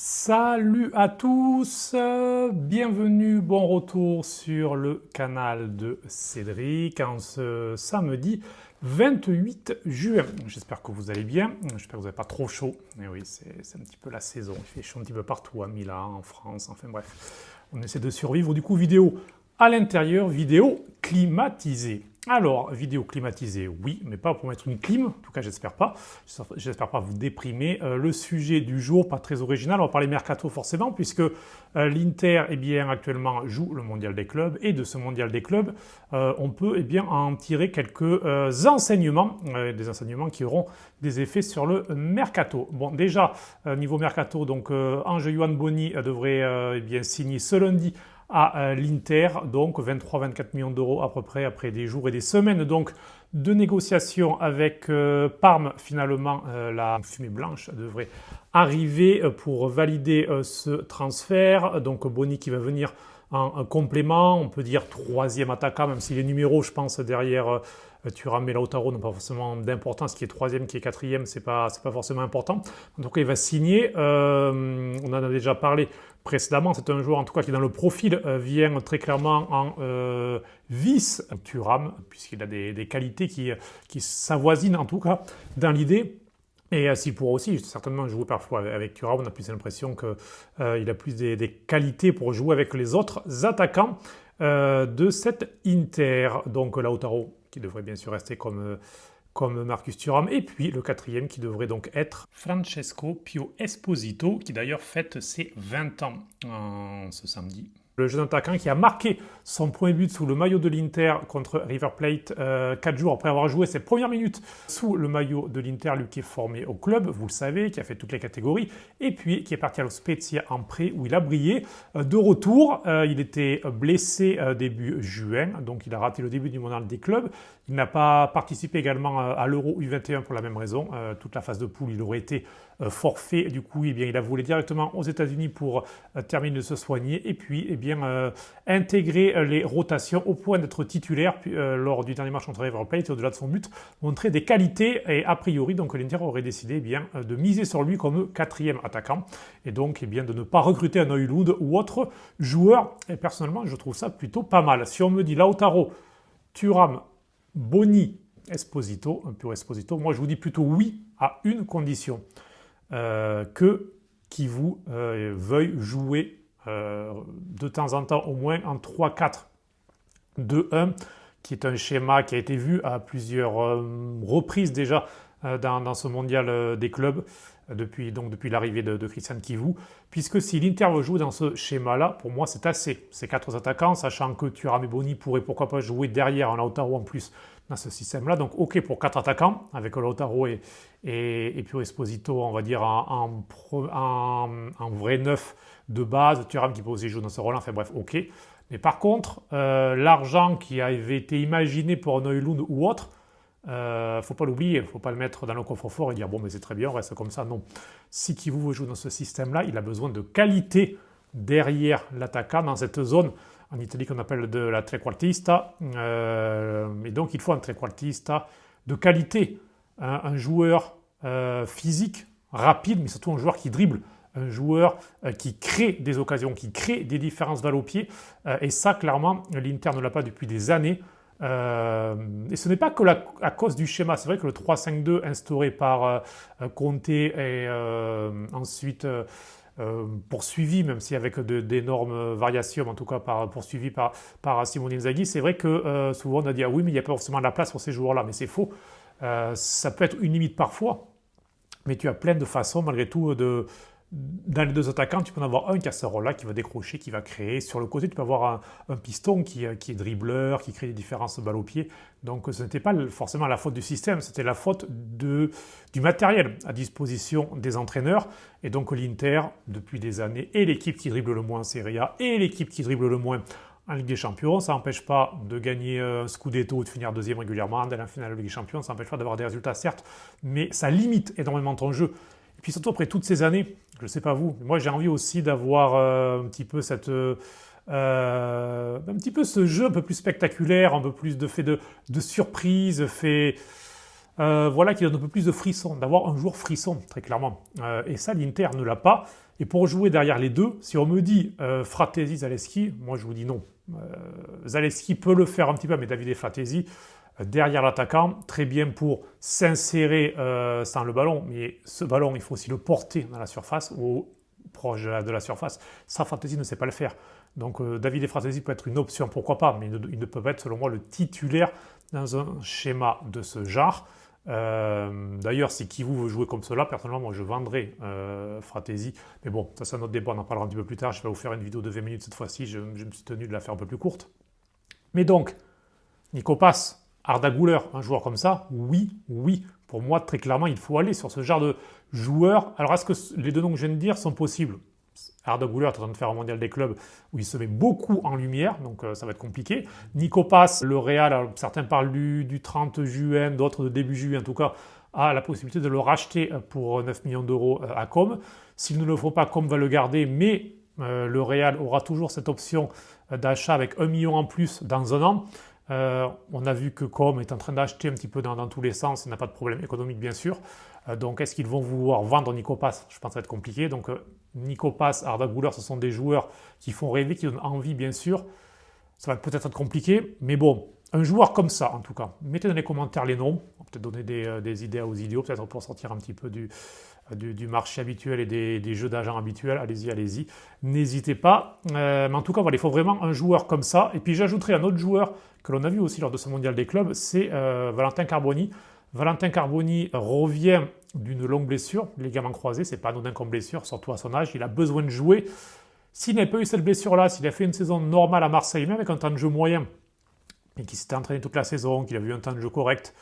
Salut à tous, bienvenue, bon retour sur le canal de Cédric en ce samedi 28 juin. J'espère que vous allez bien, j'espère que vous n'avez pas trop chaud. Et oui, c'est un petit peu la saison, il fait chaud un petit peu partout, à Milan, en France, enfin bref. On essaie de survivre, du coup vidéo à l'intérieur, vidéo climatisée. Alors, vidéo climatisée, oui, mais pas pour mettre une clim, en tout cas j'espère pas. J'espère pas vous déprimer. Le sujet du jour, pas très original, on va parler mercato forcément, puisque l'Inter actuellement joue le mondial des clubs, et de ce mondial des clubs, on peut en tirer quelques enseignements, des enseignements qui auront des effets sur le mercato. Bon, déjà, niveau mercato, donc Ange Yohan Boni devrait signer ce lundi à l'Inter, donc 23-24 millions d'euros à peu près après des jours et des semaines donc de négociations avec Parme. Finalement, la fumée blanche devrait arriver pour valider ce transfert. Donc Boni qui va venir en complément, on peut dire troisième attaquant, même si les numéros, je pense, derrière Thuram et Lautaro n'ont pas forcément d'importance. Qui est troisième, qui est quatrième, c'est pas forcément important. En tout cas, il va signer. On en a déjà parlé précédemment. C'est un joueur, en tout cas, qui dans le profil vient très clairement en vice Thuram, puisqu'il a des qualités qui s'avoisinent, en tout cas, dans l'idée. Et s'il pourra aussi certainement jouer parfois avec Thuram, on a plus l'impression qu'il a plus des qualités pour jouer avec les autres attaquants de cette Inter. Donc Lautaro, qui devrait bien sûr rester comme Marcus Thuram. Et puis le quatrième qui devrait donc être Francesco Pio Esposito, qui d'ailleurs fête ses 20 ans ce samedi. Le jeune attaquant qui a marqué son premier but sous le maillot de l'Inter contre River Plate 4 jours après avoir joué ses premières minutes sous le maillot de l'Inter, lui qui est formé au club, vous le savez, qui a fait toutes les catégories, et puis qui est parti à Spezia en prêt où il a brillé. De retour, il était blessé début juin, donc il a raté le début du mondial des clubs. Il n'a pas participé également à l'Euro U21 pour la même raison. Toute la phase de poule, il aurait été forfait. Du coup, il a voulu directement aux États-Unis pour terminer de se soigner et puis intégrer les rotations au point d'être titulaire lors du dernier match contre River Plate, au-delà de son but, montrer des qualités et a priori donc l'Inter aurait décidé de miser sur lui comme quatrième attaquant et donc de ne pas recruter un Højlund ou autre joueur. Et personnellement, je trouve ça plutôt pas mal. Si on me dit Lautaro, Thuram, Boni, Esposito, un pur Esposito, moi je vous dis plutôt oui à une condition, qui vous veuille jouer de temps en temps au moins en 3-4-2-1, qui est un schéma qui a été vu à plusieurs reprises déjà dans ce mondial des clubs depuis l'arrivée de Christian Chivu, puisque si l'Inter veut jouer dans ce schéma-là, pour moi c'est assez. C'est 4 attaquants, sachant que Thuram et Boni pourraient pourquoi pas jouer derrière un Lautaro en plus dans ce système-là. Donc ok pour 4 attaquants, avec Lautaro et puis Esposito, on va dire en vrai neuf de base, Thuram qui peut aussi jouer dans ce rôle, enfin bref, ok. Mais par contre, l'argent qui avait été imaginé pour un Højlund ou autre, faut pas l'oublier, faut pas le mettre dans le coffre-fort et dire bon mais c'est très bien, on reste comme ça. Non. Si Chivu veut jouer dans ce système-là, il a besoin de qualité derrière l'attaquant dans cette zone en Italie qu'on appelle de la trequartista. Et donc il faut un trequartista de qualité, un joueur physique, rapide, mais surtout un joueur qui dribble, un joueur qui crée des occasions, qui crée des différences balles au pied. Et ça, clairement, l'Inter ne l'a pas depuis des années. Et ce n'est pas que à cause du schéma. C'est vrai que le 3-5-2 instauré par Conte et ensuite poursuivi, même si avec d'énormes variations, en tout cas poursuivi par Simone Inzaghi, c'est vrai que souvent on a dit ah oui mais il n'y a pas forcément la place pour ces joueurs-là, mais c'est faux. Ça peut être une limite parfois, mais tu as plein de façons malgré tout dans les deux attaquants, tu peux en avoir un qui a ce rôle-là, qui va décrocher, qui va créer. Sur le côté, tu peux avoir un piston qui est dribbleur, qui crée des différences balles au pied. Donc ce n'était pas forcément la faute du système, c'était la faute du matériel à disposition des entraîneurs. Et donc l'Inter, depuis des années, est l'équipe qui dribble le moins en Serie A et l'équipe qui dribble le moins en Ligue des Champions. Ça n'empêche pas de gagner un Scudetto ou de finir deuxième régulièrement dans la finale de Ligue des Champions. Ça n'empêche pas d'avoir des résultats, certes, mais ça limite énormément ton jeu. Et puis surtout après toutes ces années, je ne sais pas vous, moi j'ai envie aussi d'avoir un petit peu ce jeu un peu plus spectaculaire, un peu plus de fait de surprise, fait voilà, qui donne un peu plus de frisson, d'avoir un joueur frisson, très clairement. Et ça, l'Inter ne l'a pas. Et pour jouer derrière les deux, si on me dit Fratesi, Zalewski, moi je vous dis non. Zalewski peut le faire un petit peu, mais Davide Fratesi, derrière l'attaquant, très bien pour s'insérer sans le ballon, mais ce ballon, il faut aussi le porter dans la surface ou proche de la surface. Ça, Fratesi ne sait pas le faire. Donc Davide Fratesi peut être une option, pourquoi pas, mais il ne peut pas être, selon moi, le titulaire dans un schéma de ce genre. D'ailleurs, si Kivu veut jouer comme cela, personnellement, moi je vendrais Fratesi. Mais bon, ça c'est un autre débat, on en parlera un petit peu plus tard. Je vais vous faire une vidéo de 20 minutes cette fois-ci, je me suis tenu de la faire un peu plus courte. Mais donc, Nico Pass, Arda Güler, un joueur comme ça, oui, oui. Pour moi, très clairement, il faut aller sur ce genre de joueur. Alors, est-ce que les deux noms que je viens de dire sont possibles? Arda Güler est en train de faire un mondial des clubs où il se met beaucoup en lumière, donc ça va être compliqué. Nico Pass, le Real, alors, certains parlent du 30 juin, d'autres de début juillet en tout cas, a la possibilité de le racheter pour 9 millions d'euros à Com. S'il ne le faut pas, Com va le garder, mais le Real aura toujours cette option d'achat avec 1 million en plus dans un an. On a vu que Com est en train d'acheter un petit peu dans tous les sens, il n'a pas de problème économique bien sûr. Donc est-ce qu'ils vont vouloir vendre Nico Pass? Je pense que ça va être compliqué. Donc Nico Pass, Arda Güler, ce sont des joueurs qui font rêver, qui donnent envie bien sûr. Ça va peut-être être compliqué, mais bon, un joueur comme ça en tout cas. Mettez dans les commentaires les noms, on va peut-être donner des idées aux idiots, peut-être pour sortir un petit peu du marché habituel et des jeux d'agents habituels. Allez-y, allez-y, n'hésitez pas. Mais en tout cas, voilà, il faut vraiment un joueur comme ça. Et puis j'ajouterai un autre joueur que l'on a vu aussi lors de ce mondial des clubs, c'est Valentin Carboni. Valentin Carboni revient d'une longue blessure, ligament croisé, c'est pas anodin comme blessure, surtout à son âge, il a besoin de jouer. S'il n'avait pas eu cette blessure-là, s'il a fait une saison normale à Marseille, même avec un temps de jeu moyen, et qu'il s'était entraîné toute la saison, qu'il a eu un temps de jeu correct,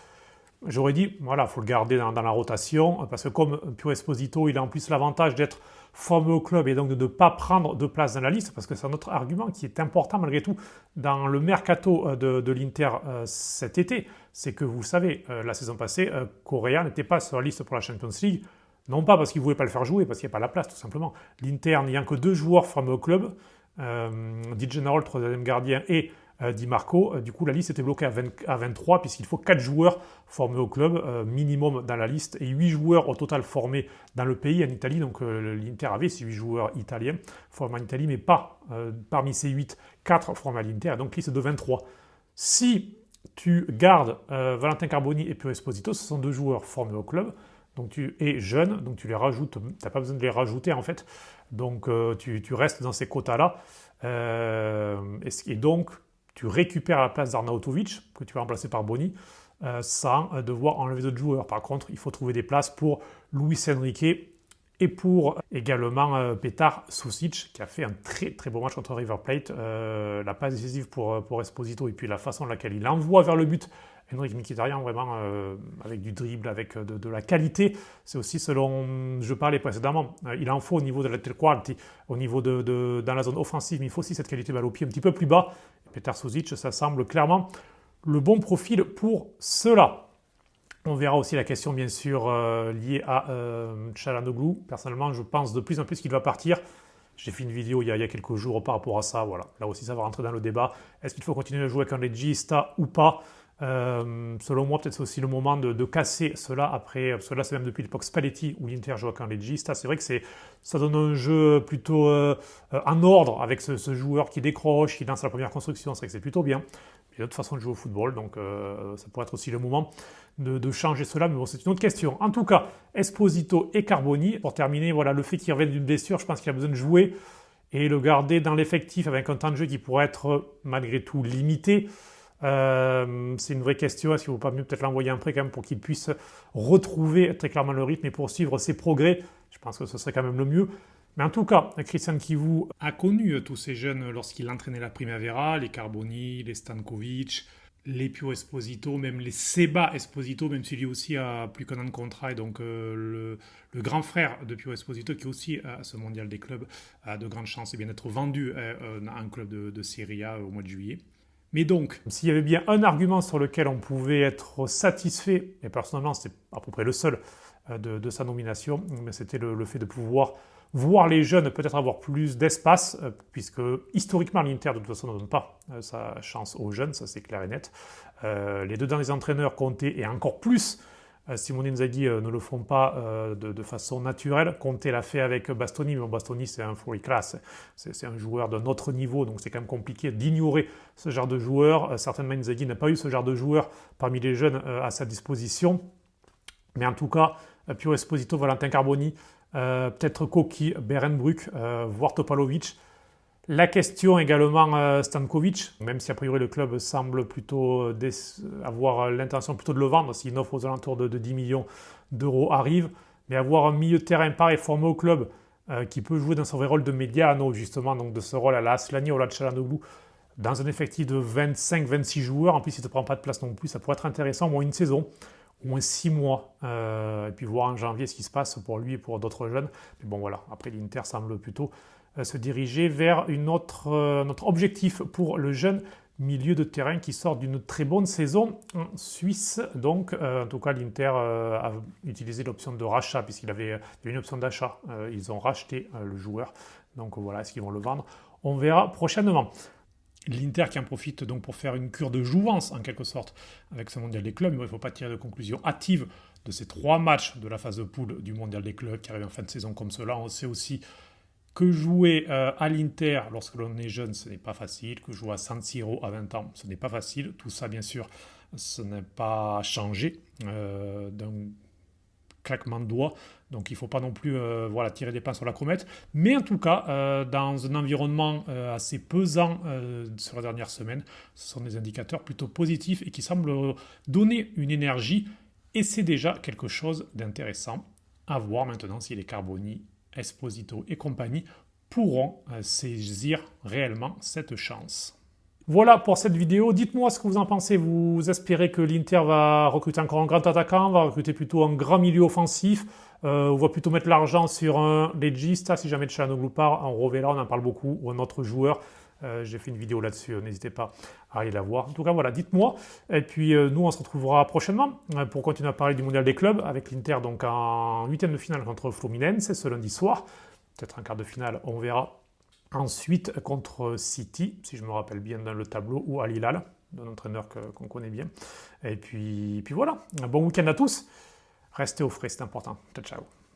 j'aurais dit, voilà, il faut le garder dans la rotation, parce que comme Pio Esposito, il a en plus l'avantage d'être formé au club et donc de ne pas prendre de place dans la liste, parce que c'est un autre argument qui est important malgré tout dans le mercato de l'Inter cet été, c'est que vous savez, la saison passée, Correa n'était pas sur la liste pour la Champions League, non pas parce qu'il ne voulait pas le faire jouer, parce qu'il n'y a pas la place tout simplement. L'Inter n'ayant que 2 joueurs formés au club, Di Gennaro, le troisième gardien, et Di Marco, du coup la liste était bloquée à 23 puisqu'il faut 4 joueurs formés au club minimum dans la liste et 8 joueurs au total formés dans le pays en Italie, donc l'Inter avait ces 8 joueurs italiens formés en Italie mais pas parmi ces 8, 4 formés à l'Inter, donc liste de 23. Si tu gardes Valentin Carboni et Pio Esposito, ce sont 2 joueurs formés au club, donc tu es jeune, donc tu les rajoutes, tu n'as pas besoin de les rajouter en fait, donc tu restes dans ces quotas-là et donc tu récupères la place d'Arnautovic, que tu vas remplacer par Boni, sans devoir enlever d'autres joueurs. Par contre, il faut trouver des places pour Luis Enrique et pour également Petar Susic, qui a fait un très très beau match contre River Plate. La passe décisive pour Esposito et puis la façon dans laquelle il envoie vers le but Henrik Mkhitaryan, vraiment avec du dribble, avec de la qualité. C'est aussi ce dont je parlais précédemment. Il en faut au niveau de la quality, au niveau dans la zone offensive, mais il faut aussi cette qualité balle au pied un petit peu plus bas. Petar Susic, ça semble clairement le bon profil pour cela. On verra aussi la question, bien sûr, liée à Çalhanoğlu. Personnellement, je pense de plus en plus qu'il va partir. J'ai fait une vidéo il y a quelques jours par rapport à ça. Voilà. Là aussi, ça va rentrer dans le débat. Est-ce qu'il faut continuer à jouer avec un regista ou pas? Selon moi, peut-être c'est aussi le moment de casser cela après, parce que là c'est même depuis l'époque Spalletti où l'Inter joue avec un regista. C'est vrai que ça donne un jeu plutôt en ordre avec ce joueur qui décroche, qui lance la première construction. C'est vrai que c'est plutôt bien. Il y a d'autres façons de jouer au football, donc ça pourrait être aussi le moment de changer cela, mais bon, c'est une autre question. En tout cas, Esposito et Carboni, pour terminer, voilà, le fait qu'il revienne d'une blessure, je pense qu'il a besoin de jouer et le garder dans l'effectif avec un temps de jeu qui pourrait être malgré tout limité. C'est une vraie question. Est-ce qu'il ne vaut pas mieux peut-être l'envoyer un prêt quand même pour qu'il puisse retrouver très clairement le rythme et poursuivre ses progrès? Je pense que ce serait quand même le mieux. Mais en tout cas, Cristian Chivu a connu tous ces jeunes lorsqu'il entraînait la Primavera, les Carboni, les Stankovic, les Pio Esposito, même les Seba Esposito, même s'il lui aussi a plus qu'un an de contrat. Et donc le grand frère de Pio Esposito, qui aussi à ce mondial des clubs a de grandes chances d'être vendu à un club de Serie A au mois de juillet. Mais donc, s'il y avait bien un argument sur lequel on pouvait être satisfait, et personnellement c'est à peu près le seul de sa nomination, mais c'était le fait de pouvoir voir les jeunes peut-être avoir plus d'espace, puisque historiquement l'Inter de toute façon ne donne pas sa chance aux jeunes, ça c'est clair et net. Les deux derniers entraîneurs, Conte et encore plus Simone Inzaghi ne le font pas de façon naturelle. Conte l'a fait avec Bastoni, mais Bastoni c'est un fuori classe, c'est un joueur d'un autre niveau, donc c'est quand même compliqué d'ignorer ce genre de joueur. Certainement Inzaghi n'a pas eu ce genre de joueur parmi les jeunes à sa disposition, mais en tout cas, Pio Esposito, Valentin Carboni, peut-être Koki, Berenbruck, voire Topalovic. La question également Stankovic, même si a priori le club semble plutôt avoir l'intention plutôt de le vendre, si une offre aux alentours de 10 millions d'euros arrive, mais avoir un milieu de terrain pareil formé au club qui peut jouer dans son vrai rôle de Mediano, justement, donc de ce rôle à la Aslani ou à la Çalhanoğlu, dans un effectif de 25-26 joueurs, en plus il ne te prend pas de place non plus, ça pourrait être intéressant, au moins une saison, au moins 6 mois, et puis voir en janvier ce qui se passe pour lui et pour d'autres jeunes. Mais bon voilà, après l'Inter semble plutôt se diriger vers notre objectif pour le jeune milieu de terrain qui sort d'une très bonne saison en Suisse. Donc, en tout cas, l'Inter a utilisé l'option de rachat puisqu'il y avait une option d'achat. Ils ont racheté le joueur. Donc voilà, est-ce qu'ils vont le vendre? On verra prochainement. L'Inter qui en profite donc pour faire une cure de jouvence en quelque sorte avec ce mondial des clubs, mais il ne faut pas tirer de conclusion hâtive de ces 3 matchs de la phase de poule du mondial des clubs qui arrivent en fin de saison comme cela. On sait aussi que jouer à l'Inter lorsque l'on est jeune, ce n'est pas facile. Que jouer à San Siro à 20 ans, ce n'est pas facile. Tout ça, bien sûr, ce n'est pas changé d'un claquement de doigts. Donc il ne faut pas non plus tirer des pains sur la comète. Mais en tout cas, dans un environnement assez pesant sur la dernière semaine, ce sont des indicateurs plutôt positifs et qui semblent donner une énergie. Et c'est déjà quelque chose d'intéressant à voir maintenant si les Carboni, Esposito et compagnie pourront saisir réellement cette chance. Voilà pour cette vidéo. Dites-moi ce que vous en pensez. Vous espérez que l'Inter va recruter encore un grand attaquant, va recruter plutôt un grand milieu offensif, on va plutôt mettre l'argent sur un legista si jamais Çalhanoğlu part, un Rovella, on en parle beaucoup, ou un autre joueur. J'ai fait une vidéo là-dessus, n'hésitez pas à aller la voir. En tout cas, voilà, dites-moi. Et puis, nous, on se retrouvera prochainement pour continuer à parler du Mondial des clubs avec l'Inter donc en 8e de finale contre Fluminense ce lundi soir. Peut-être en quart de finale, on verra. Ensuite, contre City, si je me rappelle bien dans le tableau, ou Al Hilal, d'un entraîneur qu'on connaît bien. Et puis voilà, un bon week-end à tous. Restez au frais, c'est important. Ciao, ciao.